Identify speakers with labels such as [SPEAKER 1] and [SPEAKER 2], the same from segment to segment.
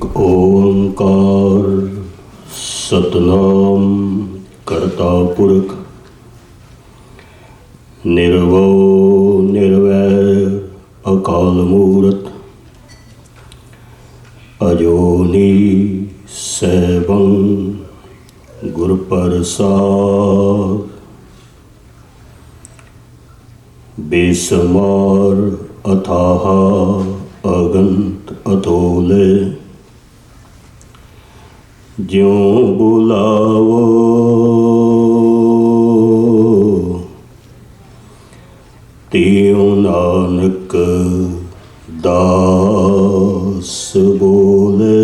[SPEAKER 1] एक ओंकार सतनाम करता पुरख निर्भव निर्वैर अकाल मूरत अजोनी सैभं गुर प्रसाद बेसमार अथाह अगंत अतोले ज्यों बुलावो त्यों नानक दास बोले।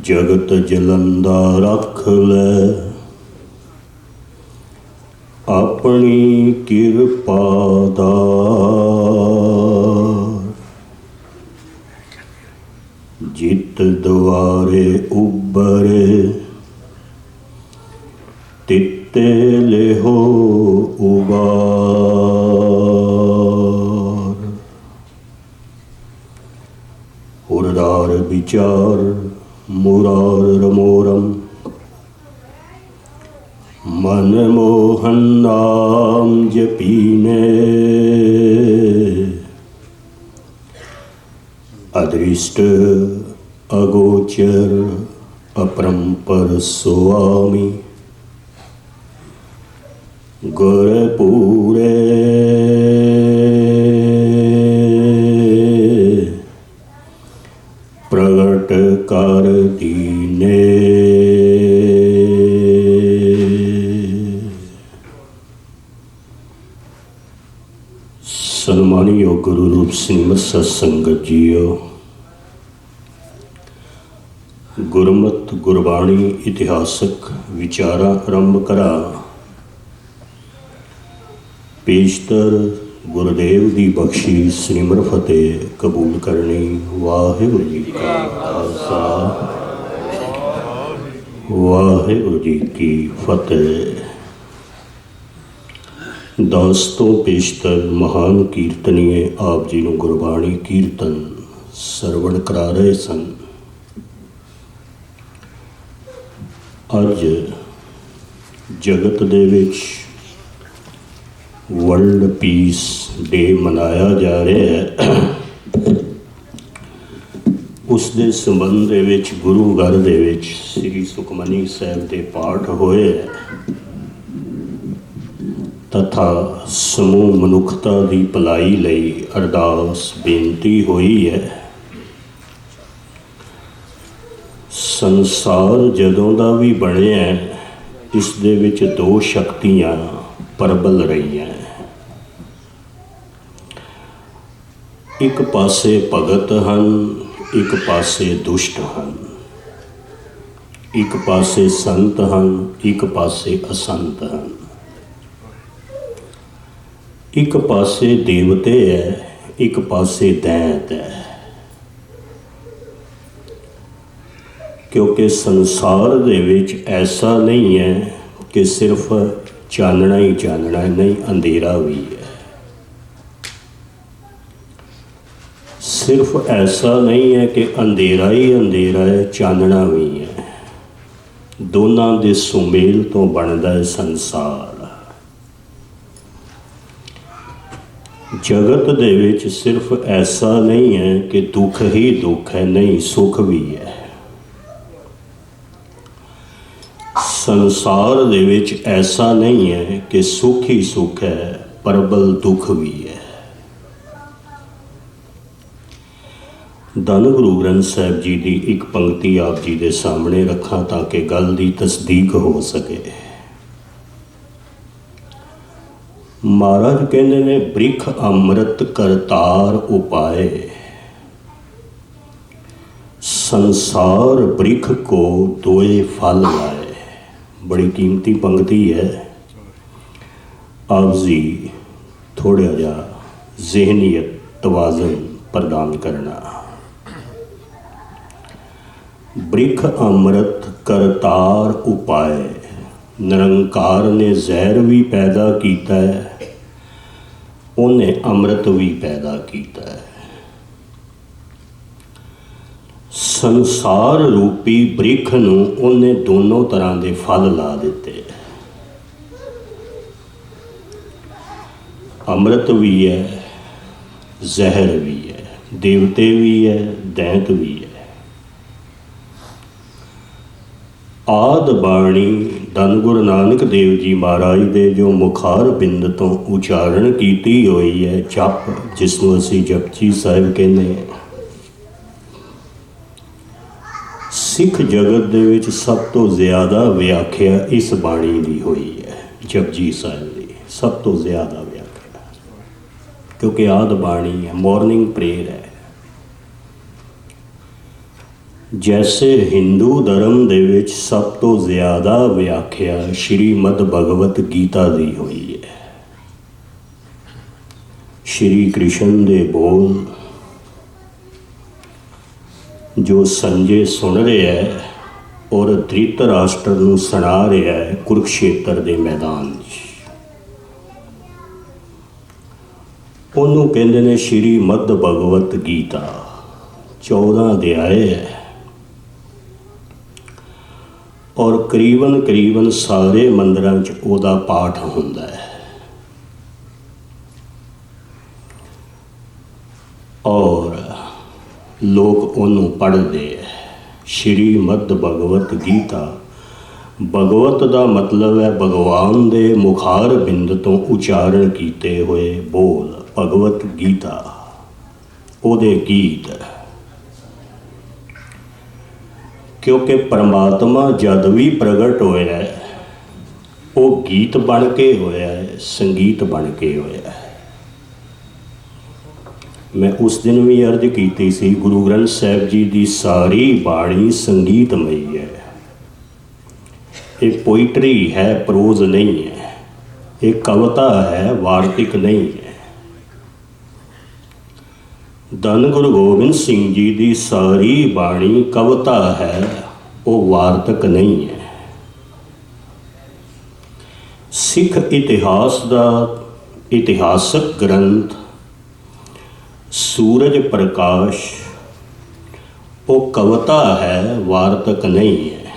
[SPEAKER 1] जगत जलंदा रख ले अपनी किरपा दा, जित द्वारे उबरे तित्ते लेहो उबार। उर्दार विचार मुरार रमोरम मन मोहन नाम जपीने। अदृष्ट अगोचर अपरंपर स्वामी गुर पूरे प्रगट कर दीने। सन्मानियो गुरु रूप सिंह सत्संगत जीओ, गुरमत गुरबाणी इतिहासक विचारा आरंभ करा। पेशतर गुरुदेव की बख्शी सिमर फतेह कबूल करनी। वाहिगुरू जी का खालसा वाहिगुरू जी की फतेह। दासतों पेशतर महान कीर्तनीय आप जी नूं गुरबाणी कीर्तन सरवण करा रहे सन। अज जगत दे विच वर्ल्ड पीस डे मनाया जा रहा है। उस दे संबंध दे विच गुरु घर दे विच श्री सुखमनी साहिब दे पाठ होए तथा समूह मनुखता की भलाई लई अरदास बेनती हुई है। संसार जदों दा भी बनिया इस दे विच दो शक्तियां प्रबल रही हैं। एक पासे भगत हैं, एक पासे दुष्ट हैं। एक पासे संत हैं, एक पासे असंत हैं। एक पासे देवते है, एक पासे दैत है। क्योंकि संसार दे विच ऐसा नहीं है कि सिर्फ चानना ही चानना है, नहीं अंधेरा भी है। सिर्फ ऐसा नहीं है कि अंधेरा ही अंधेरा है, चानना भी है। दोनों के सुमेल तो बनता है संसार। जगत दे विच सिर्फ ऐसा नहीं है कि दुख ही दुख है, नहीं सुख भी है। संसार दे विच ऐसा नहीं है कि सुख ही सुख है, प्रबल दुख भी है। धन गुरु ग्रंथ साहिब जी की एक पंक्ति आप जी के सामने रखा ताकि गल की तस्दीक हो सके। महाराज कहते ने बृख अमृत करतार उपाय, संसार बृख को दोए फल लाए। बड़ी कीमती पंक्ति है। आप जी थोड़ा जा जहनीयत तवाज़न प्रदान करना। बृख अमृत करतार उपाय। निरंकार ने जहर भी पैदा किया है ਉਹਨੇ ਅੰਮ੍ਰਿਤ ਵੀ ਪੈਦਾ ਕੀਤਾ ਹੈ। ਸੰਸਾਰ ਰੂਪੀ ਬ੍ਰਿਖ ਨੂੰ ਉਹਨੇ ਦੋਨੋਂ ਤਰ੍ਹਾਂ ਦੇ ਫਲ ਲਾ ਦਿੱਤੇ। ਅੰਮ੍ਰਿਤ ਵੀ ਹੈ, ਜ਼ਹਿਰ ਵੀ ਹੈ, ਦੇਵਤੇ ਵੀ ਹੈ, ਦੈਂਤ ਵੀ ਹੈ। ਆਦ ਬਾਣੀ ਧੰਨ ਗੁਰੂ ਨਾਨਕ ਦੇਵ ਜੀ ਮਹਾਰਾਜ ਦੇ ਜੋ ਮੁਖਾਰ ਬਿੰਦ ਤੋਂ ਉਚਾਰਨ ਕੀਤੀ ਹੋਈ ਹੈ ਜਪ, ਜਿਸ ਨੂੰ ਅਸੀਂ ਜਪਜੀ ਸਾਹਿਬ ਕਹਿੰਦੇ ਹਾਂ, ਸਿੱਖ ਜਗਤ ਦੇ ਵਿੱਚ ਸਭ ਤੋਂ ਜ਼ਿਆਦਾ ਵਿਆਖਿਆ ਇਸ ਬਾਣੀ ਦੀ ਹੋਈ ਹੈ। ਜਪਜੀ ਸਾਹਿਬ ਦੀ ਸਭ ਤੋਂ ਜ਼ਿਆਦਾ ਵਿਆਖਿਆ, ਕਿਉਂਕਿ ਆਦ ਬਾਣੀ ਹੈ, ਮੋਰਨਿੰਗ ਪ੍ਰੇਅਰ ਹੈ। ਜੈਸੇ ਹਿੰਦੂ ਧਰਮ ਦੇ ਵਿੱਚ ਸਭ ਤੋਂ ਜ਼ਿਆਦਾ ਵਿਆਖਿਆ ਸ਼੍ਰੀਮਦ ਭਗਵਤ ਗੀਤਾ ਦੀ ਹੋਈ ਹੈ। ਸ਼੍ਰੀ ਕ੍ਰਿਸ਼ਨ ਦੇ ਬੋਲ ਜੋ ਸੰਜੇ ਸੁਣ ਰਿਹਾ ਹੈ ਔਰ ਧ੍ਰਿਤਰਾਸ਼ਟਰ ਨੂੰ ਸੁਣਾ ਰਿਹਾ ਹੈ ਕੁਰੂਕਸ਼ੇਤਰ ਦੇ ਮੈਦਾਨ 'ਚ, ਉਹਨੂੰ ਕਹਿੰਦੇ ਨੇ ਸ਼੍ਰੀਮਦ ਭਗਵਤ ਗੀਤਾ। 14 ਅਧਿਆਏ ਹੈ ਔਰ ਕਰੀਬਨ ਸਾਰੇ ਮੰਦਰਾਂ 'ਚ ਉਹਦਾ ਪਾਠ ਹੁੰਦਾ ਹੈ। ਔਰ ਲੋਕ ਉਹਨੂੰ ਪੜ੍ਹਦੇ ਹੈ। ਸ਼੍ਰੀਮਦ ਭਗਵਤ ਗੀਤਾ, ਭਗਵਤ ਦਾ ਮਤਲਬ ਹੈ ਭਗਵਾਨ ਦੇ ਮੁਖਾਰ ਬਿੰਦ ਤੋਂ ਉਚਾਰਨ ਕੀਤੇ ਹੋਏ ਬੋਲ। ਭਗਵਤ ਗੀਤਾ ਉਹਦੇ ਗੀਤ, ਕਿਉਂਕਿ ਪਰਮਾਤਮਾ ਜਦ ਵੀ ਪ੍ਰਗਟ ਹੋਇਆ ਹੈ ਉਹ ਗੀਤ ਬਣ ਕੇ ਹੋਇਆ ਹੈ, ਸੰਗੀਤ ਬਣ ਕੇ ਹੋਇਆ ਹੈ। ਮੈਂ ਉਸ ਦਿਨ ਵੀ ਅਰਜ਼ ਕੀਤੀ ਸੀ, ਗੁਰੂ ਗ੍ਰੰਥ ਸਾਹਿਬ ਜੀ ਦੀ ਸਾਰੀ ਬਾਣੀ ਸੰਗੀਤਮਈ ਹੈ। ਇਹ ਪੋਇਟਰੀ ਹੈ, ਪ੍ਰੋਜ਼ ਨਹੀਂ ਹੈ। ਇਹ ਕਵਿਤਾ ਹੈ, ਵਾਰਤਕ ਨਹੀਂ ਹੈ। ਧੰਨ ਗੁਰੂ ਗੋਬਿੰਦ ਸਿੰਘ ਜੀ ਦੀ ਸਾਰੀ ਬਾਣੀ ਕਵਿਤਾ ਹੈ, ਉਹ ਵਾਰਤਕ ਨਹੀਂ ਹੈ। ਸਿੱਖ ਇਤਿਹਾਸ ਦਾ ਇਤਿਹਾਸਕ ਗ੍ਰੰਥ ਸੂਰਜ ਪ੍ਰਕਾਸ਼, ਉਹ ਕਵਿਤਾ ਹੈ, ਵਾਰਤਕ ਨਹੀਂ ਹੈ।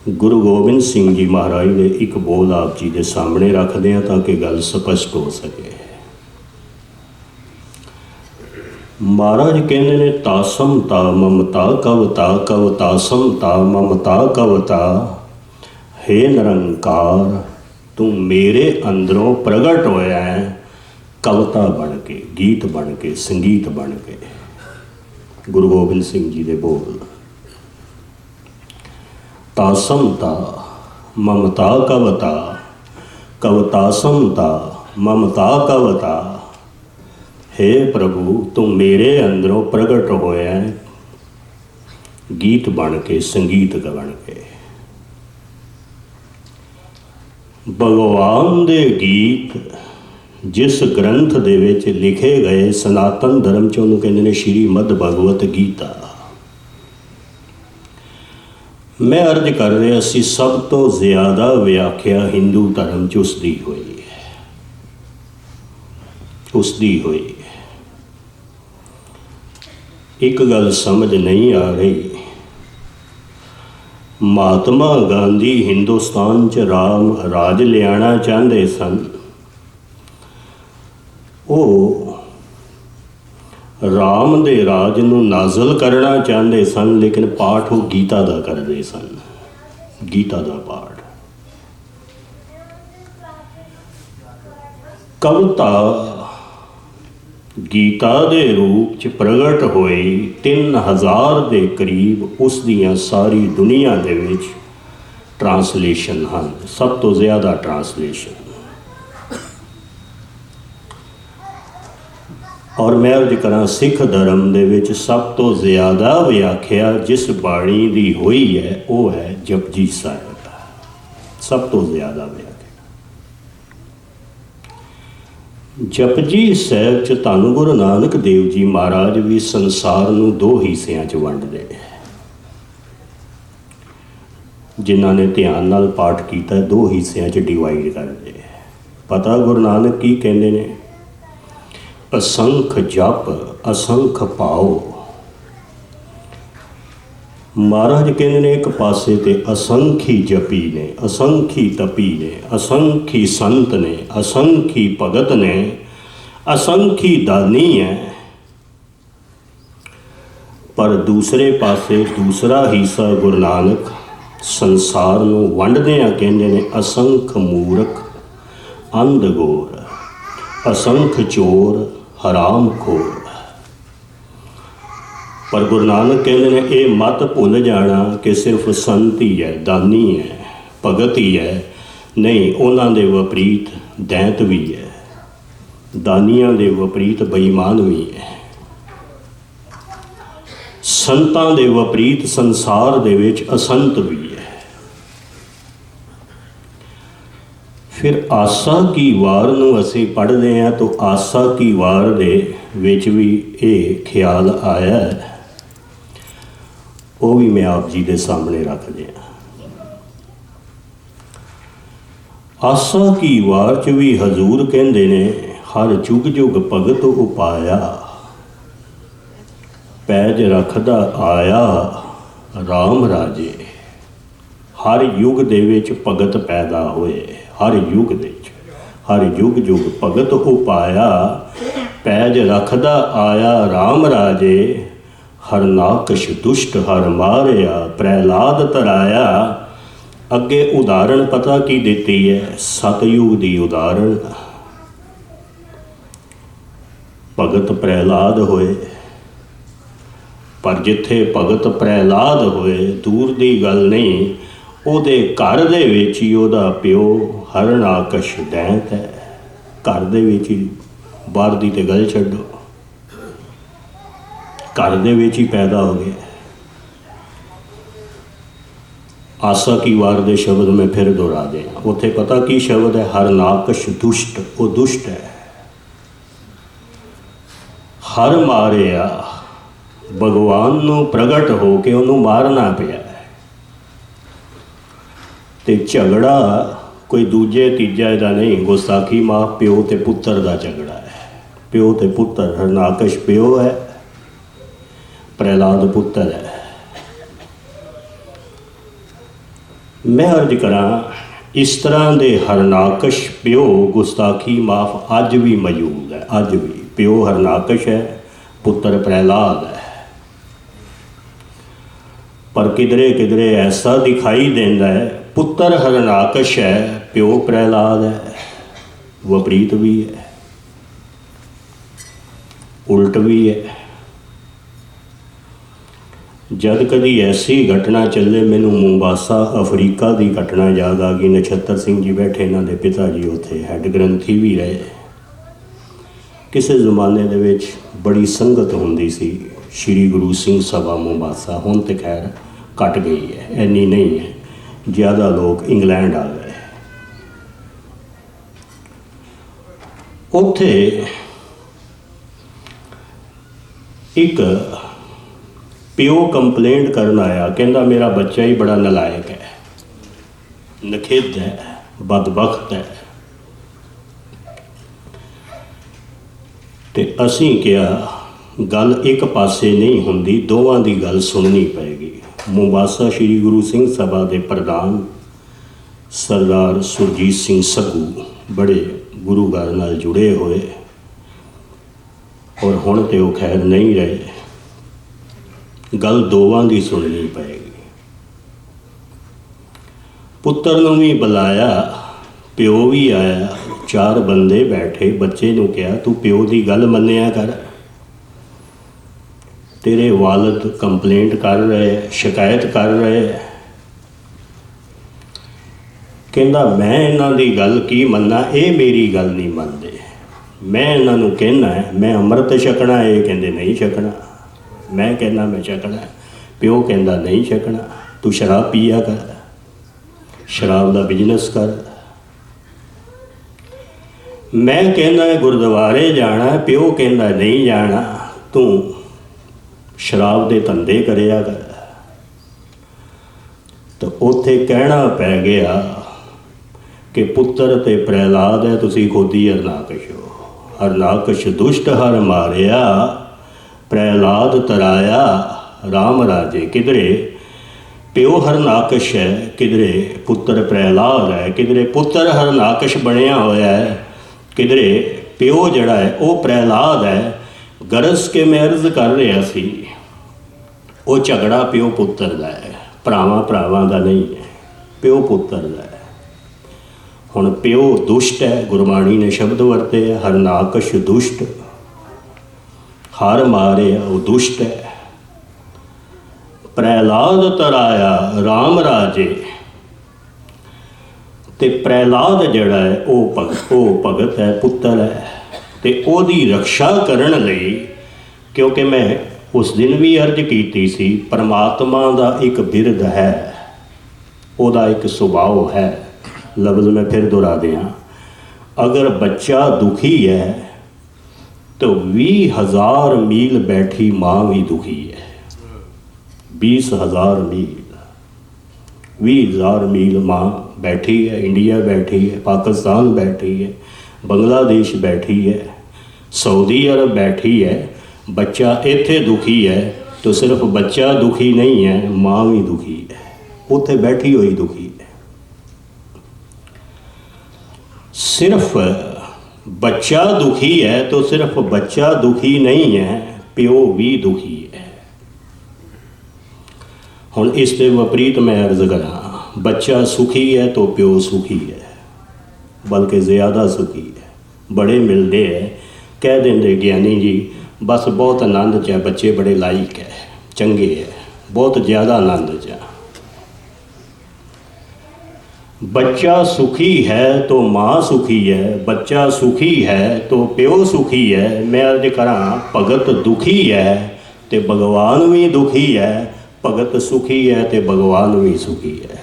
[SPEAKER 1] ਗੁਰੂ ਗੋਬਿੰਦ ਸਿੰਘ ਜੀ ਮਹਾਰਾਜ ਦੇ ਇੱਕ ਬੋਲ ਆਪ ਜੀ ਦੇ ਸਾਹਮਣੇ ਰੱਖਦੇ ਹਾਂ ਤਾਂ ਕਿ ਗੱਲ ਸਪਸ਼ਟ ਹੋ ਸਕੇ। ਮਹਾਰਾਜ ਕਹਿੰਦੇ ਨੇ, ਤਾਸਮ ਤਾ ਮਮਤਾ ਕਵਤਾ, ਕਵਤਾਸਮ ਤਾ ਮਮਤਾ ਕਵਤਾ। ਹੇ ਨਿਰੰਕਾਰ, ਤੂੰ ਮੇਰੇ ਅੰਦਰੋਂ ਪ੍ਰਗਟ ਹੋਇਆ ਹੈ ਕਵਿਤਾ ਬਣ ਕੇ, ਗੀਤ ਬਣ ਕੇ, ਸੰਗੀਤ ਬਣ ਕੇ। ਗੁਰੂ ਗੋਬਿੰਦ ਸਿੰਘ ਜੀ ਦੇ ਬੋਲ। ਤਾਸਮ ਤਾ ਮਮਤਾ ਕਵਤਾ, ਕਵਤਾਸਮ ਤਾ ਮਮਤਾ ਕਵਤਾ। हे प्रभु, तू मेरे अंदरों प्रगट होया है गीत बन के, संगीत बन के। भगवान दे गीत जिस ग्रंथ दे विच लिखे गए सनातन धर्म च उन्होंने कहते हैं श्रीमद भगवत गीता। मैं अर्ज कर रहा सी, सब तो ज़्यादा व्याख्या हिंदू धर्म च उसदी हुई है, उसदी हुई। एक गल समझ नहीं आ रही, महात्मा गांधी हिंदुस्तान च राम राज लियाना चाहते सन। वो राम दे राज नूं नाज़ल करना चाहते सन, लेकिन पाठ वो गीता दा करते सन, गीता दा पाठ। कविता गीता दे रूप च प्रगट होई 3000 के करीब उस दियां सारी दुनिया दे विच ट्रांसलेशन हैं, सब तो ज़्यादा ट्रांसलेशन। और मैं अर्ज करा, सिख धर्म दे विच सब तो ज़्यादा व्याख्या जिस बाणी दी हुई है वो है जपजी साहिब, सब तो ज़्यादा व्याख्या। जपजी साहिब च धन गुरु नानक देव जी महाराज भी संसार नूं 2 हिस्सियां च वंडदे, जिन्हां ने ध्यान नाल पाठ कीता 2 हिस्सियां च डिवाइड करदे। ਪਤਾ ਗੁਰੂ ਨਾਨਕ ਕੀ ਕਹਿੰਦੇ ਨੇ? ਅਸੰਖ ਜਪ ਅਸੰਖ ਭਾਉ। ਮਹਾਰਾਜ ਕਹਿੰਦੇ ਨੇ ਇੱਕ ਪਾਸੇ ਤੇ ਅਸੰਖੀ ਜਪੀ ਨੇ, ਅਸੰਖੀ ਤਪੀ ਨੇ, ਅਸੰਖੀ ਸੰਤ ਨੇ, ਅਸੰਖੀ ਭਗਤ ਨੇ, ਅਸੰਖੀ ਦਾਨੀ ਹੈ। ਪਰ ਦੂਸਰੇ ਪਾਸੇ ਦੂਸਰਾ ਹਿੱਸਾ ਗੁਰੂ ਨਾਨਕ ਸੰਸਾਰ ਨੂੰ ਵੰਡਦਿਆਂ ਕਹਿੰਦੇ ਨੇ ਅਸੰਖ ਮੂਰਖ ਅੰਧ ਗੋਰ, ਅਸੰਖ ਚੋਰ ਹਰਾਮ ਖੋਰ। ਪਰ ਗੁਰੂ ਨਾਨਕ ਕਹਿੰਦੇ ਨੇ ਇਹ ਮਤ ਭੁੱਲ ਜਾਣਾ ਕਿ ਸਿਰਫ ਸੰਤ ਹੀ ਹੈ, ਦਾਨੀ ਹੈ, ਭਗਤ ਹੀ ਹੈ। ਨਹੀਂ, ਉਹਨਾਂ ਦੇ ਵਿਪਰੀਤ ਦੈਂਤ ਵੀ ਹੈ, ਦਾਨੀਆਂ ਦੇ ਵਿਪਰੀਤ ਬੇਈਮਾਨ ਵੀ ਹੈ, ਸੰਤਾਂ ਦੇ ਵਿਪਰੀਤ ਸੰਸਾਰ ਦੇ ਵਿੱਚ ਅਸੰਤ ਵੀ ਹੈ। ਫਿਰ ਆਸਾ ਕੀ ਵਾਰ ਨੂੰ ਅਸੀਂ ਪੜ੍ਹਦੇ ਹਾਂ ਤਾਂ ਆਸਾ ਕੀ ਵਾਰ ਦੇ ਵਿੱਚ ਵੀ ਇਹ ਖਿਆਲ ਆਇਆ ਹੈ, ਉਹ ਵੀ ਮੈਂ ਆਪ ਜੀ ਦੇ ਸਾਹਮਣੇ ਰੱਖ ਦਿਆਂ। ਆਸਾ ਕੀ ਵਾਰ 'ਚ ਵੀ ਹਜ਼ੂਰ ਕਹਿੰਦੇ ਨੇ ਹਰ ਜੁਗ ਜੁਗ ਭਗਤ ਉਪਾਇਆ, ਪੈਜ ਰੱਖਦਾ ਆਇਆ ਰਾਮ ਰਾਜੇ। ਹਰ ਯੁੱਗ ਦੇ ਵਿੱਚ ਭਗਤ ਪੈਦਾ ਹੋਏ, ਹਰ ਯੁੱਗ ਦੇ ਵਿੱਚ, ਹਰ ਯੁੱਗ ਜੁਗ ਭਗਤ ਉਪਾਇਆ, ਪੈਜ ਰੱਖਦਾ ਆਇਆ ਰਾਮ ਰਾਜੇ। ਹਰਨਾਕਸ਼ ਦੁਸ਼ਟ ਹਰ ਮਾਰਿਆ, ਪ੍ਰਹਿਲਾਦ ਤਰਾਇਆ। ਅੱਗੇ ਉਦਾਹਰਣ ਪਤਾ ਕੀ ਦਿੱਤੀ ਹੈ? ਸਤਯੁਗ ਦੀ ਉਦਾਹਰਣ। ਭਗਤ ਪ੍ਰਹਿਲਾਦ ਹੋਏ, ਪਰ ਜਿੱਥੇ ਭਗਤ ਪ੍ਰਹਿਲਾਦ ਹੋਏ ਦੂਰ ਦੀ ਗੱਲ ਨਹੀਂ, ਉਹਦੇ ਘਰ ਦੇ ਵਿੱਚ ਹੀ ਉਹਦਾ ਪਿਓ ਹਰਨਾਕਸ਼ ਦੈਂਤ ਹੈ। ਘਰ ਦੇ ਵਿੱਚ ਹੀ, ਬਾਹਰ ਦੀ ਤੇ ਗੱਲ ਛੱਡੋ, ਘਰ ਦੇ ਵਿੱਚ ਹੀ ਪੈਦਾ ਹੋ ਗਿਆ। ਆਸਾ ਕੀ ਵਾਰ ਦੇ ਸ਼ਬਦ ਮੈਂ ਫਿਰ ਦੁਹਰਾ ਦਿਆਂ। ਉੱਥੇ ਪਤਾ ਕੀ ਸ਼ਬਦ ਹੈ? ਹਰਨਾਕਸ਼ ਦੁਸ਼ਟ, ਉਹ ਦੁਸ਼ਟ ਹੈ। ਹਰ ਮਾਰਿਆ, ਭਗਵਾਨ ਨੂੰ ਪ੍ਰਗਟ ਹੋ ਕੇ ਉਹਨੂੰ ਮਾਰਨਾ ਪਿਆ। ਤੇ ਝਗੜਾ ਕੋਈ ਦੂਜੇ ਤੀਜਾ ਇਹਦਾ ਨਹੀਂ, ਗੁਸਤਾਖੀ ਮਾਂ ਪਿਓ ਤੇ ਪੁੱਤਰ ਦਾ ਝਗੜਾ ਹੈ। ਪਿਓ ਤੇ ਪੁੱਤਰ, ਹਰਨਾਕਸ਼ ਪਿਓ ਹੈ, ਪ੍ਰਹਿਲਾਦ ਪੁੱਤਰ ਹੈ। ਮੈਂ ਅਰਜ਼ ਕਰਾਂ, ਇਸ ਤਰ੍ਹਾਂ ਦੇ ਹਰਨਾਕਸ਼ ਪਿਓ ਗੁਸਤਾਖੀ ਮਾਫ ਅੱਜ ਵੀ ਮੌਜੂਦ ਹੈ। ਅੱਜ ਵੀ ਪਿਓ ਹਰਨਾਕਸ਼ ਹੈ, ਪੁੱਤਰ ਪ੍ਰਹਿਲਾਦ ਹੈ। ਪਰ ਕਿਧਰੇ ਕਿਧਰੇ ਐਸਾ ਦਿਖਾਈ ਦਿੰਦਾ ਹੈ ਪੁੱਤਰ ਹਰਨਾਕਸ਼ ਹੈ, ਪਿਓ ਪ੍ਰਹਿਲਾਦ ਹੈ। ਵਿਪਰੀਤ ਵੀ ਹੈ, ਉਲਟ ਵੀ ਹੈ। ਜਦ ਕਦੀ ਐਸੀ ਘਟਨਾ ਚੱਲੇ, ਮੈਨੂੰ ਮੁੰਬਾਸਾ ਅਫਰੀਕਾ ਦੀ ਘਟਨਾ ਯਾਦ ਆ ਗਈ। ਨਛੱਤਰ ਸਿੰਘ ਜੀ ਬੈਠੇ, ਇਹਨਾਂ ਦੇ ਪਿਤਾ ਜੀ ਉੱਥੇ ਹੈੱਡ ਗ੍ਰੰਥੀ ਵੀ ਰਹੇ। ਕਿਸੇ ਜ਼ਮਾਨੇ ਦੇ ਵਿੱਚ ਬੜੀ ਸੰਗਤ ਹੁੰਦੀ ਸੀ ਸ਼੍ਰੀ ਗੁਰੂ ਸਿੰਘ ਸਭਾ ਮੁੰਬਾਸਾ। ਹੁਣ ਤੇ ਖੈਰ ਘਟ ਗਈ ਹੈ, ਇੰਨੀ ਨਹੀਂ ਹੈ, ਜ਼ਿਆਦਾ ਲੋਕ ਇੰਗਲੈਂਡ ਆ ਗਏ। ਉੱਥੇ ਇੱਕ ਪਿਓ ਕੰਪਲੇਂਟ ਕਰਨ ਆਇਆ, ਕਹਿੰਦਾ ਮੇਰਾ ਬੱਚਾ ਹੀ ਬੜਾ ਨਲਾਇਕ ਹੈ, ਨਖਿੱਧ ਹੈ, ਬਦਬਖਤ ਹੈ। ਤੇ ਅਸੀਂ ਕਿਹਾ ਗੱਲ ਇੱਕ ਪਾਸੇ ਨਹੀਂ ਹੁੰਦੀ, ਦੋਵਾਂ ਦੀ ਗੱਲ ਸੁਣਨੀ ਪਏਗੀ। ਮੁੰਬਾਸਾ ਸ਼੍ਰੀ ਗੁਰੂ ਸਿੰਘ ਸਭਾ ਦੇ ਪ੍ਰਧਾਨ ਸਰਦਾਰ ਸੁਰਜੀਤ ਸਿੰਘ ਸੱਗੂ ਬੜੇ ਗੁਰੂ ਘਰ ਨਾਲ ਜੁੜੇ ਹੋਏ, ਔਰ ਹੁਣ ਤੇ ਉਹ ਖੈਰ ਨਹੀਂ ਰਹੇ। ਗੱਲ ਦੋਵਾਂ ਦੀ ਸੁਣਨੀ ਪਏਗੀ। ਪੁੱਤਰ ਨੂੰ ਵੀ ਬੁਲਾਇਆ, ਪਿਓ ਵੀ ਆਇਆ, 4 ਬੰਦੇ ਬੈਠੇ। ਬੱਚੇ ਨੂੰ ਕਿਹਾ ਤੂੰ ਪਿਓ ਦੀ ਗੱਲ ਮੰਨਿਆ ਕਰ, ਤੇਰੇ ਵਾਲਿਦ ਕੰਪਲੇਂਟ ਕਰ ਰਹੇ, ਸ਼ਿਕਾਇਤ ਕਰ ਰਹੇ। ਕਹਿੰਦਾ ਮੈਂ ਇਹਨਾਂ ਦੀ ਗੱਲ ਕੀ ਮੰਨਾਂ, ਇਹ ਮੇਰੀ ਗੱਲ ਨਹੀਂ ਮੰਨਦੇ। ਮੈਂ ਇਹਨਾਂ ਨੂੰ ਕਹਿਣਾ ਮੈਂ ਅੰਮ੍ਰਿਤ ਛਕਣਾ, ਇਹ ਕਹਿੰਦੇ ਨਹੀਂ ਛਕਣਾ। ਮੈਂ ਕਹਿੰਦਾ ਮੈਂ ਛਕਣਾ, ਪਿਓ ਕਹਿੰਦਾ ਨਹੀਂ ਛਕਣਾ। ਤੂੰ ਸ਼ਰਾਬ ਪੀਆ ਕਰ, ਸ਼ਰਾਬ ਦਾ ਬਿਜ਼ਨਸ ਕਰ। ਮੈਂ ਕਹਿੰਦਾ ਗੁਰਦੁਆਰੇ ਜਾਣਾ, ਪਿਓ ਕਹਿੰਦਾ ਨਹੀਂ ਜਾਣਾ। ਤੂੰ ਸ਼ਰਾਬ ਦੇ ਧੰਦੇ ਕਰਿਆ ਕਰ। ਤਾਂ ਉੱਥੇ ਕਹਿਣਾ ਪੈ ਗਿਆ कि पुत्र ते प्रहलाद है, तुसी खुद ही हरनाकश हो। हरनाकश दुष्ट हर मारिया, प्रहलाद तराया राम राजे। किधरे प्यो हरनाकश है, किधरे पुत्र प्रहलाद है, किधरे पुत्र हरनाकश बनया होया है, किधरे प्यो जड़ा है वो प्रहलाद है। गरज के मैं अर्ज कर रहा सी, वो झगड़ा प्यो पुत्र का है, भरावां भरावां का नहीं है, प्यो पुत्र का है। हुण प्यो दुष्ट है, गुरबाणी ने शब्द वरते है, हरनाकश दुष्ट, हर मारे वो दुष्ट है। प्रहलाद तराया राम राजे, ते प्रहलाद जड़ा है वो भगत है, पुत्र है, ते ओदी रक्षा करन लई, क्योंकि मैं उस दिन भी अर्ज की सी, परमात्मा का एक बिरद है, ओदा एक सुभाव है। लफ्ज़ मैं फिर दोहरा दियाँ, अगर बच्चा दुखी है तो 20,000 मील बैठी माँ भी दुखी है। 20,000 मील, 20,000 मील माँ बैठी है, इंडिया बैठी है, पाकिस्तान बैठी है, बांग्लादेश बैठी है, सऊदी अरब बैठी है। बच्चा इत्थे दुखी है तो सिर्फ बच्चा दुखी नहीं है, माँ भी दुखी है, उत्थे बैठी हुई दुखी है। सिर्फ बच्चा दुखी है तो सिर्फ बच्चा दुखी नहीं है, प्यो भी दुखी है। हुण इस दे विपरीत मैं अर्ज करा, बच्चा सुखी है तो प्यो सुखी है, बल्कि ज़्यादा सुखी है। बड़े मिलते हैं, कह देंगे ज्ञानी जी बस बहुत आनंद च है, बच्चे बड़े लायक है, चंगे है, बहुत ज़्यादा आनंद च है। बच्चा सुखी है तो माँ सुखी है, बच्चा सुखी है तो प्यो सुखी है। मैं अर्ज करा, भगत दुखी है तो भगवान भी दुखी है, भगत सुखी है तो भगवान भी सुखी है,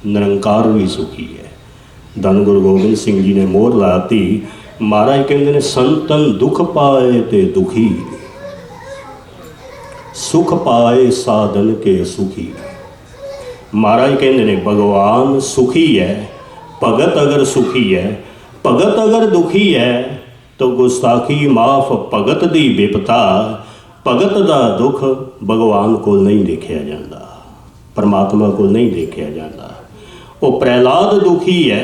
[SPEAKER 1] निरंकार भी सुखी है। धन गुरु गोबिंद सिंह जी ने मोहर लाती, महाराज कहते ने संतन दुख पाए ते दुखी, सुख पाए साधन के सुखी। महाराज कहते ने भगवान सुखी है, भगत अगर सुखी है, भगत अगर दुखी है तो गुस्ताखी माफ भगत दी विपता। भगत दा दुख भगवान को नहीं देखा जाता, परमात्मा को नहीं देखा जाता। वो प्रहलाद दुखी है,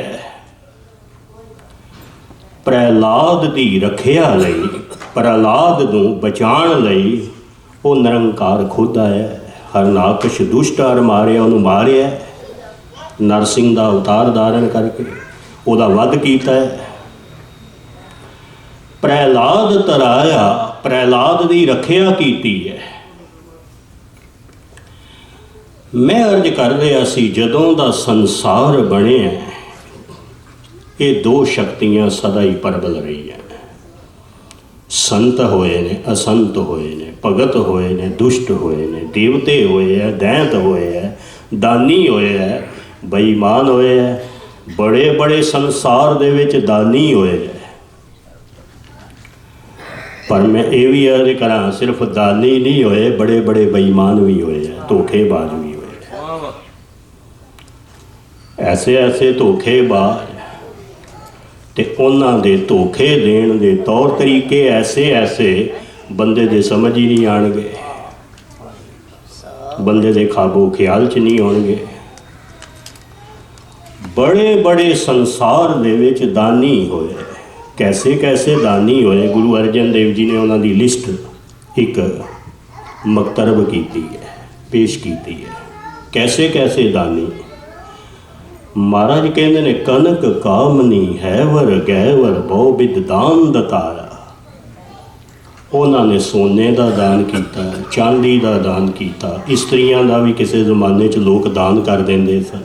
[SPEAKER 1] प्रहलाद दी रखिया लई, प्रहलाद नूं बचाण लई वो निरंकार खुद आया। हरनाकश दुष्ट हर मारिया, उन्होंने मारिया, नरसिंह का अवतार धारण करके उहदा वध कीता है। प्रहलाद तराया, प्रहलाद की रखिया कीती है। मैं अर्ज कर रहा सी, जदों दा संसार बनिया ये दो शक्तियां सदा ही प्रबल रही हैं। संत होए ने, असंत होए ने, भगत होए ने, दुष्ट होए ने, देवते होए है, दैंत होए है, दानी होए है, बेईमान होए है। बड़े बड़े संसार दे विच दानी होए है, पर मैं ये भी अर्ज करा, सिर्फ दानी नहीं होए, बड़े बड़े बेईमान भी होए है, धोखेबाज भी होए है। ऐसे ऐसे धोखेबाज ते उन्हां दे धोखे देण दे तौर तरीके ऐसे ऐसे बंदे दे समझ ही नहीं आएंगे, बंदे दे खाबो ख्याल च नहीं आउणगे। बड़े बड़े संसार दे विच दानी होए, कैसे कैसे दानी होए। गुरु अर्जन देव जी ने उन्हां दी लिस्ट एक मकतरब की है, पेश की है, कैसे कैसे दानी। महाराज कहते ने कनक कामनी हैवर गैवर बहु बिद दान दतारा। उन्होंने सोने का दान किया, चांदी का दान किया, इस्त्रियां का भी किसी जमाने च लोग दान कर देंगे सन।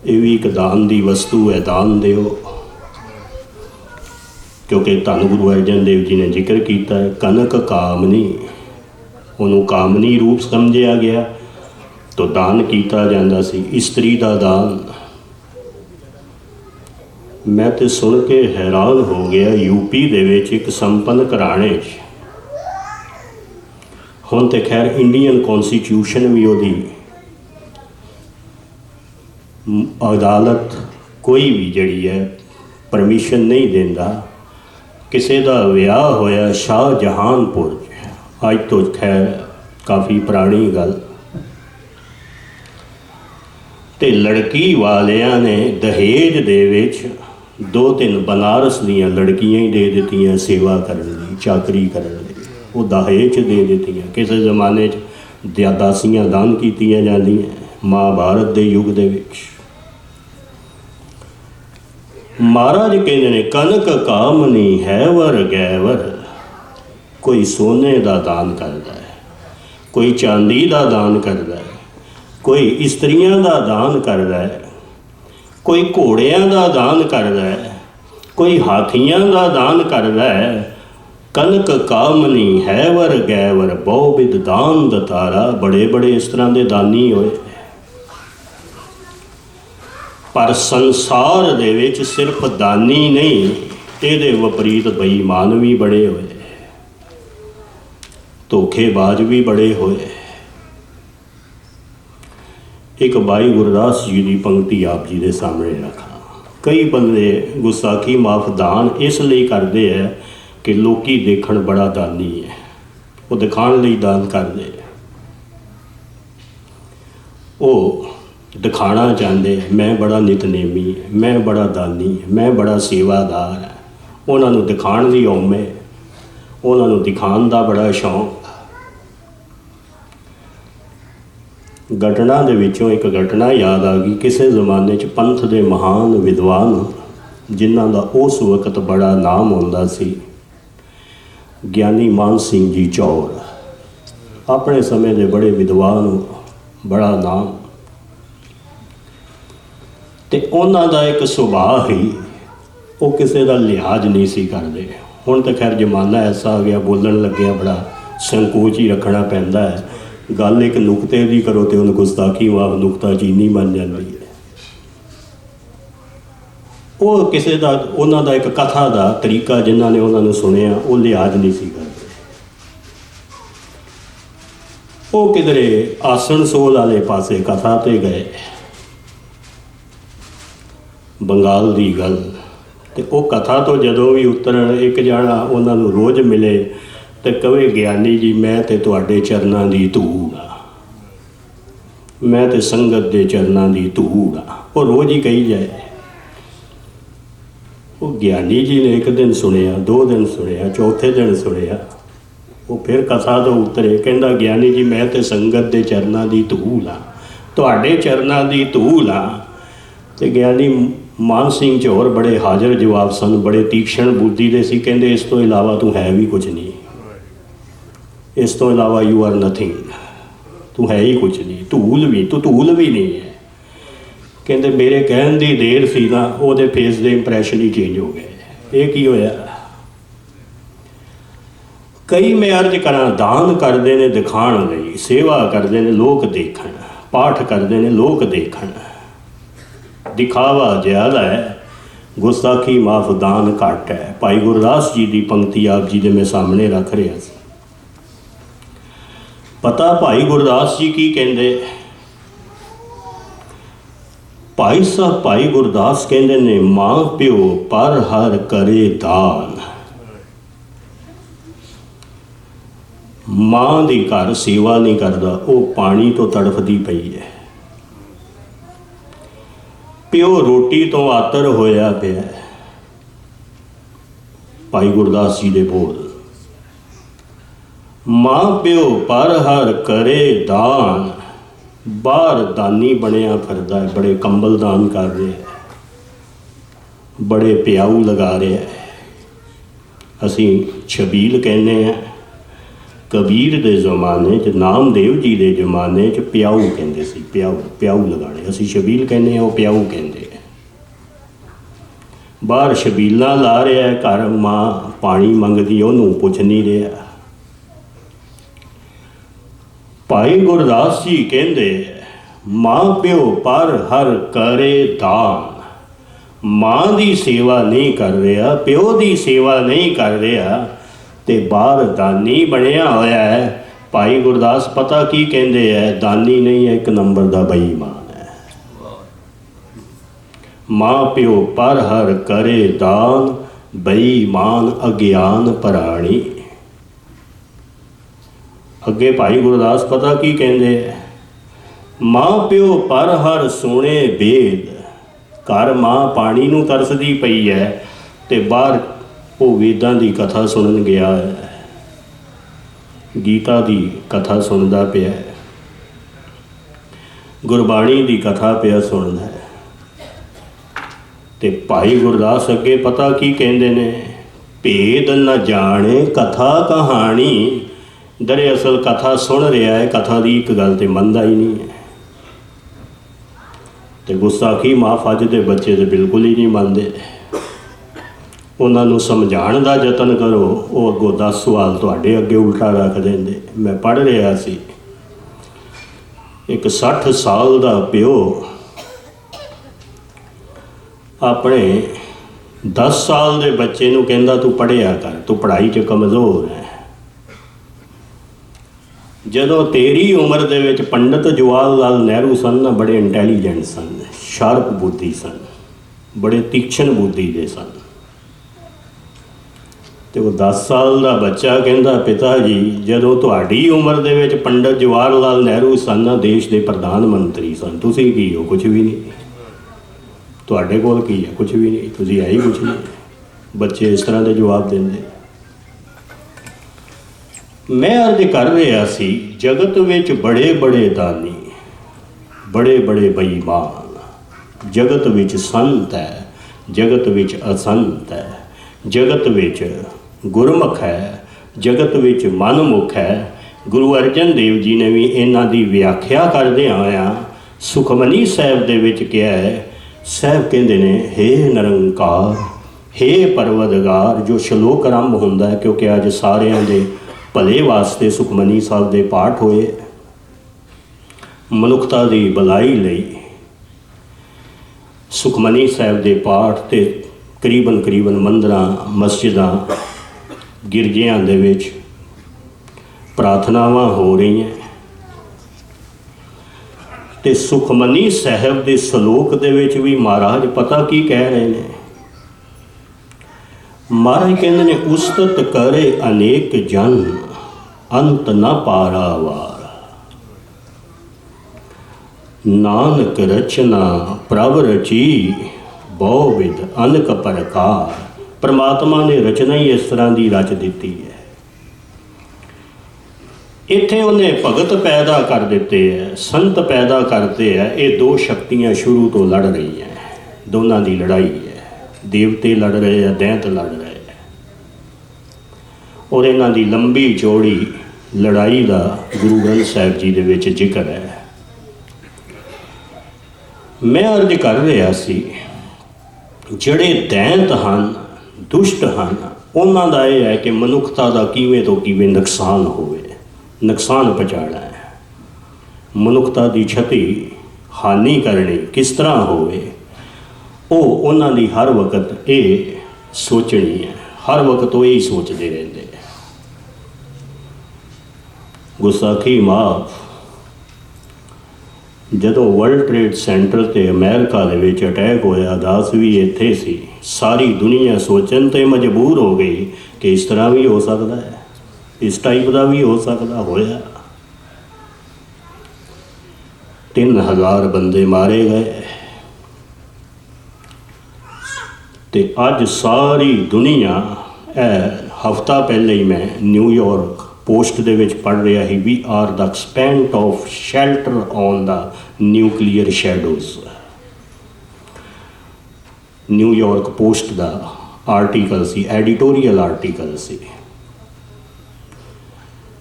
[SPEAKER 1] ये भी एक दान की वस्तु है, दान दिओ। क्योंकि धन गुरु अर्जन देव जी ने जिक्र किया है कनक कामनी, उन्होंने कामनी रूप समझा गया तो दान किया जाता सी। इस्त्री का दान, मैं तो सुन के हैरान हो गया। यूपी दे विच एक संपन्न घराणे हुण तो खैर इंडियन कॉन्स्टिट्यूशन भी उहदी अदालत कोई भी जड़ी है परमिशन नहीं देता। किसी का विआह होया शाहजहानपुर, अज तो खैर काफ़ी पुरानी गल, ते लड़की वालियां ने दहेज दे विच 2-3 बनारस दीयां लड़कियां ही दे दित्तियां सेवा करने लई, चाकरी करने लई, वो दहेज दे दित्तियां। किसी जमाने दासियां दान कीतियां जांदियां महाभारत के युग दे विच। महाराज कहते ने कनक कामनी है वर गैवर, कोई सोने का दान करता है, कोई चांदी का दान करता है, कोई इस्त्रियां का दान करता है, कोई घोड़ियां का दान करता है, कोई हाथियां का दान करता है। कनक कामनी है वर गैवर, बहुविध दान दतारा, बड़े बड़े इस तरह के दानी होए। पर संसार दे विच सिर्फ दानी नहीं, ये विपरीत बेईमान भी बड़े होए, धोखेबाज भी बड़े होए। एक भाई गुरदास जी की पंक्ति आप जी के सामने रखा। कई बंदे गुस्साखी माफ दान इसलिए करते हैं कि लोकी देखण बड़ा दानी है, वो दिखाने लिए दान करते हैं, वो दिखाना चाहते हैं मैं बड़ा नितनेमी है, मैं बड़ा दानी है, मैं बड़ा सेवादार है। उन्होंने दिखाने की औम है, उन्होंने दिखाने का बड़ा शौक। घटना दे विचों एक घटना याद आ गई। किसी जमाने च पंथ के महान विद्वान जिन्हों का उस वक्त बड़ा नाम होंदा सी, ज्ञानी मान सिंह जी चौर, अपने समय के बड़े विद्वान, बड़ा नाम। तो उन्हों का एक सुभाव ही वो किसी का लिहाज नहीं सी करते। हुण तो खैर जमाना ऐसा आ गया, बोलन लग्या बड़ा संकोच ही रखना पैंदा है। गल एक नुकते की करो तो उन्हें गुस्ताखी माफ नुकता चीनी बन जाती है। वो किसी का उन्हों का एक कथा का तरीका जिन्होंने उन्होंने सुनिया वो लिहाज नहीं सी करते। वो किधरे आसनसोल वाले पासे कथा ते गए, बंगाल की गल। तो वो कथा तो जदों भी उतरन एक जाना उन्होंने रोज़ मिले तो कहे ज्ञानी जी मैं तो तुहाडे चरनां दी धूड़ आ, मैं तो संगत के चरनां दी धूड़ आ। वो रोज़ ही कही जाए। वो ज्ञानी जी ने एक दिन सुनिया, 2 दिन सुनिया, चौथे दिन सुनिया, वो फिर कथा तो उतरे, कहता ज्ञानी जी मैं तो संगत के चरनां दी धूड़ आ, तुहाडे चरनां दी धूड़ आ। तो ज्ञानी मान सिंह चौर बड़े हाजिर जवाब सन, बड़े तीक्ष्ण बुद्धि दे सी। कहते इस तो इलावा तू है भी कुछ नहीं, इस तो इलावा यू आर नथिंग, तू है ही कुछ नहीं, धूल भी नहीं है। कहते मेरे कहन की देर सी ना, वो फेस के इंप्रैशन ही चेंज हो गए। ये की होया? कई मैं अर्ज करा दान करते हैं दिखाण लई, सेवा करते हैं लोग देखण, पाठ करते हैं लोग देखण, दिखावा ज़्यादा है, गुस्ताखी माफ दान घट है। भाई गुरदास जी की पंक्ति आप जी के मैं सामने रख रहा सी। पता भाई गुरदास जी की कहते? भाई साहब भाई गुरदास कहते ने मां प्यो पर हर करे दान। मां दी घर सेवा नहीं करता, वो पानी तो तड़फदी पई है। प्यो रोटी तो आतर होया पिया। भाई गुरदास जी दे बोल, मां प्यो पर हर करे दान, बाहर दानी बनया फिरदा है, बड़े कंबल दान कर रहे है, बड़े प्याऊ लगा रहे है। असी छबील कहने हैं। कबीर के जमाने च, नामदेव जी के जमाने च प्याऊ कहते सी, प्याऊ लगाने। असी छबील कहने, वो प्याऊ कहते हैं। बाहर छबीलां ला रहा है, घर मां पानी मंगदी, उन्होंने पुछ नहीं रहा। भाई गुरदास जी कहते मां प्यो पर हर करे दान। मां की सेवा नहीं कर रहा, प्यो की सेवा नहीं कर रहा, तो बाहर दानी बनया होया है। भाई गुरदास पता की कहते हैं? दानी नहीं है, एक नंबर का बेईमान है। माँ प्यो पर हर करे दान, बेईमान अज्ञान पराणी। अगे भाई गुरदास पता की कहते हैं, माँ प्यो पर हर सुने बेद। घर माँ पानी नूं तरसदी पई है ते बाहर वो वेदां दी कथा सुनन गया है, गीता दी कथा सुनदा पिया है, गुरबाणी दी कथा पिया सुनदा है। ते भाई गुरदास अगे पता की कहंदे ने, भेद न जाने कथा कहानी। दरअसल कथा सुन रहा है, कथा की एक गल तो मनता ही नहीं है। तो गुस्ताखी माफ अज के बच्चे तो बिल्कुल ही नहीं मानते। उन्होंने समझाने का यतन करो, वो अगों 10 सवाल तुहाडे अगे उल्टा रख देंगे। मैं पढ़ रहा सी, एक 60 साल का प्यो अपने 10 साल के बच्चे नूं कहंदा तू पढ़िया कर, तू पढ़ाई च कमज़ोर है। जदों तेरी उम्र दे विच पंडित जवाहर लाल नेहरू सन ना, बड़े इंटैलीजेंट सन, शार्प बुद्धि सन, बड़े तीक्ष्ण बुद्धि दे सन। तो वो 10 साल का बच्चा कहता, पिता जी जदों तुहाडी उम्र दे विच पंडित जवाहर लाल नेहरू सन ना, देश के प्रधानमंत्री सन, तुसीं की हो? कुछ भी नहीं। तुहाडे कोल की है? कुछ भी नहीं। तुसीं है ही कुछ नहीं। बच्चे इस तरह के जवाब देंगे। मैं अर्ज कर रहा सी, जगत विच बड़े बड़े दानी, बड़े बड़े बेईमान, जगत विच संत है, जगत विच असंत है, जगत विच गुरमुख है, जगत विच मनमुख है। गुरु अर्जन देव जी ने भी इन्हां दी व्याख्या करदे आया सुखमनी साहिब दे विच कहा है। साहब कहते ने, हे निरंकार, हे परवदगार। जो श्लोक आरंभ होंदा है, क्योंकि अज सारिਆਂ दे भले वास्ते सुखमनी साहब दे पाठ होए, मनुखता दी भलाई लई सुखमनी साहब दे पाठ ते करीबन मंदिरां, मस्जिदां, गिरजियां दे विच प्रार्थनावां हो रही हैं। ते सुखमनी साहब दे सलोक दे विच भी महाराज पता की कह रहे हैं। महाराज कहते ने, उस्तत करे अनेक जन, अंत न पारावार। नानक रचना प्रभ रची, बहुविध अनक प्रकार। परमात्मा ने रचना ही इस तरह की रच दी है। इत्थे उन्हें भगत पैदा कर देते हैं, संत पैदा करते हैं। ये दो शक्तियाँ शुरू तो लड़ रही हैं, दोनों की लड़ाई है। देवते लड़ रहे हैं, दैंत लड़ रहे हैं, और इन्हां दी लंबी चौड़ी लड़ाई का गुरु ग्रंथ साहिब जी दे विच जिक्र है। मैं अर्ज कर रहा सी, जिहड़े दैंत हन, दुष्ट हन, उन्हां दा यह है कि मनुखता का किवें तो किवें नुकसान होवे, नुकसान पहुँचाना है, मनुखता की क्षति हानि करनी किस तरह होवे, वो उन्हां दी हर वक्त ये सोचनी है। हर वक्त वो यही सोचते रहते हैं। गुस्ताखी माफ, जदों वर्ल्ड ट्रेड सेंटर ते अमेरिका दे विच अटैक होया, दास भी इत्थे सी। सारी दुनिया सोचन ते मजबूर हो गई कि इस तरह भी हो सकता है, इस टाइप का भी हो सकता। होया 3000 बंदे मारे गए। ते अज सारी दुनिया, हफ्ता पहले ही मैं न्यूयॉर्क पोस्ट दे विच पढ़ रहा ही, we are the एक्सपेंट of shelter on the nuclear shadows. New York post का आर्टिकल सी, एडिटोरियल आर्टिकल सी।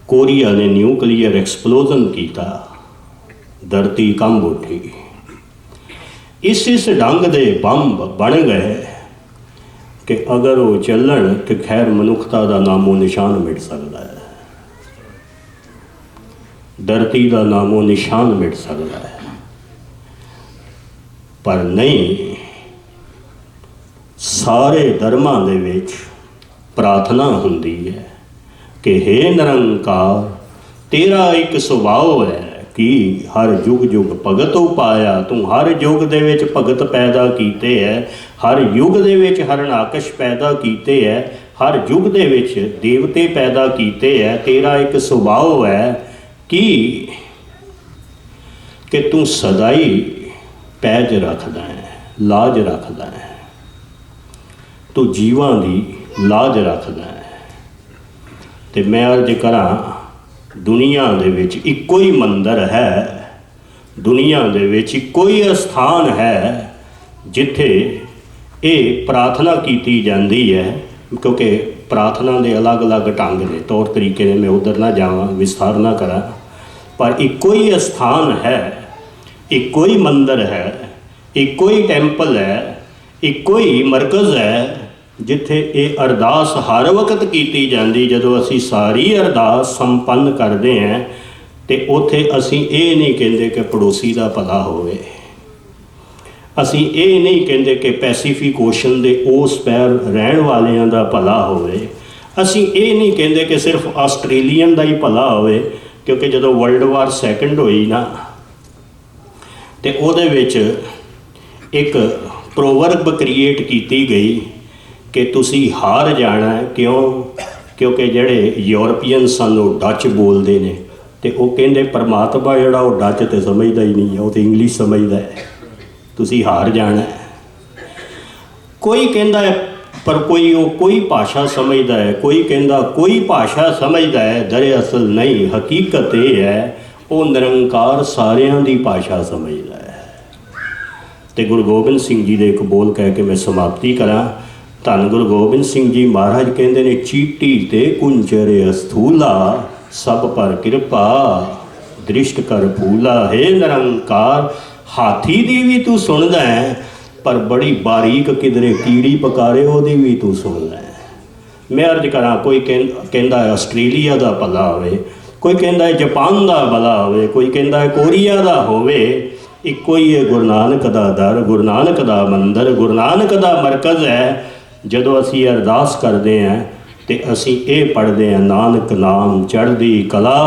[SPEAKER 1] कोरिया ने न्यूक्लीयर एक्सप्लोजन किया, धरती कंब उठी। इस ढंग दे बंब बन गए कि अगर वो चलन तो खैर मनुखता का नामो निशान मिट सकता है, धरती का नामो निशान मिट सकता है। पर नहीं, सारे धर्मां दे विच प्रार्थना हुंदी है कि हे निरंकार, तेरा एक सुभाव है कि हर युग युग भगत उपाया। तू हर युग दे विच भगत पैदा कीते है, हर युग दे विच हरणाकश पैदा कीते है, हर युग दे विच देवते पैदा कीते है। तेरा एक सुभाव है कि तू सदा ही पैज रखदा है, लाज रखदा है, तू जीवां दी लाज रखदा है। ते मैं अर्ज करा, दुनिया दे विच इक्को ही मंदिर है, दुनिया दे विच इक्को ही अस्थान है जिथे ये प्रार्थना की जाती है। क्योंकि प्रार्थना के अलग अलग ढंग ने, तौर तरीके ने, मैं उधर ना जावां, विस्तार ना करा, पर इक्को ही अस्थान है, इक्को ही मंदिर है, इक्को ही टैंपल है, इक्को ही मरकज़ है जिथे ये अरदास हर वक्त की जाती। जदों असी सारी अरदास संपन्न करते हैं तो उत्थे असी ये नहीं कहते कि पड़ोसी का भला होवे, असी ये नहीं कहते कि पैसीफिक ओशन के उस पैर रहन वालियां दा भला होवे, असी ये नहीं कहते कि सिर्फ आस्ट्रेलीयन का ही भला होवे। क्योंकि जदों वर्ल्ड वार सैकेंड हुई ना, तो उहदे विच एक प्रोवर्ब क्रिएट की गई कि तुसी हार जाना है। क्यों? क्योंकि जिहड़े यूरोपीयन सन वो डच बोलते हैं, तो वो कहते परमात्मा जिहड़ा वो डच तो समझदा ही नहीं है, वो तो इंग्लिश समझदा है, तुसी हार जाना है। कोई कहता है पर कोई भाषा समझदा है, कोई कहता कोई भाषा समझदा है। दरअसल नहीं, हकीकत ये है वो निरंकार सारियां दी भाषा समझदा है। तो गुरु गोबिंद सिंह जी दे एक बोल कह के मैं समाप्ति करा। धन गुरु गोबिंद सिंह जी महाराज कहते ने, चीटी ते कुंजरे अस्थूला सब पर कृपा दृष्ट कर फूला। हे निरंकार, हाथी दी भी तू सुनदा है, पर बड़ी बारीक किधरे कीड़ी पकारे ओदी भी तू सुनदा है। मैं अर्ज करा, कोई कहता है आस्ट्रेलिया का भला होवे, कोई कहता है जापान का भला होवे, कोई कहता है कोरिया का होवे। इक्को ही है गुरु नानक दा दर, गुरु नानक दा मंदिर, गुरु नानक दा मरकज़ है। जदों असी अरदास करते हैं तो असी ये पढ़ते हैं, नानक नाम चढ़दी कला,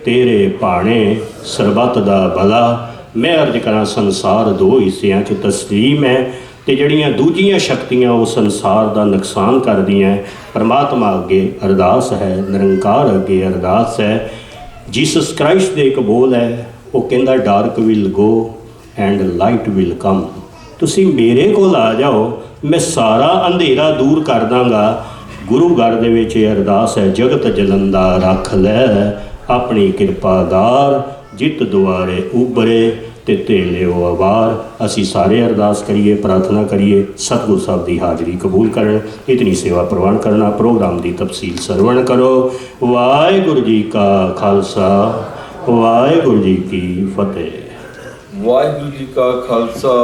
[SPEAKER 1] तेरे भाणे सरबत दा भला। मैं अर्ज करा, संसार दो हिस्सियां च तस्लीम है, तो जड़ियाँ दूजियां शक्तियां वो संसार का नुकसान करदियां। परमात्मा अगे अरदास है, निरंकार अगे अरदास है। जीसस क्राइस्ट दे एक बोल है, वो कहता dark will go and light will come. तुसी मेरे कोल आ जाओ, मैं सारा अंधेरा दूर कर दांगा। गुरु घर दे विच अरदास है, जगत जलंदा रख लै अपनी कृपादार, जित दुआरे उबरे ते तेले अवार। असी सारे अरदास करिए, प्रार्थना करिए, सतगुरु साहब की हाज़री कबूल करन, इतनी सेवा प्रवान करना। प्रोग्राम की तफसील सरवण करो। वाहिगुरू जी का खालसा, वाहिगुरू जी की फतेह।
[SPEAKER 2] वाहिगुरू जी का खालसा,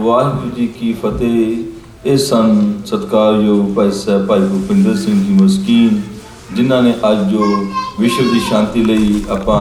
[SPEAKER 2] वाहिगुरू जी की फतेह। ਇਹ ਸਨ ਸਤਿਕਾਰਯੋਗ ਭਾਈ ਸਾਹਿਬ ਭਾਈ ਭੁਪਿੰਦਰ ਸਿੰਘ ਜੀ ਮਸਕੀਨ, ਜਿਨ੍ਹਾਂ ਨੇ ਅੱਜ ਜੋ ਵਿਸ਼ਵ ਦੀ ਸ਼ਾਂਤੀ ਲਈ ਆਪਾਂ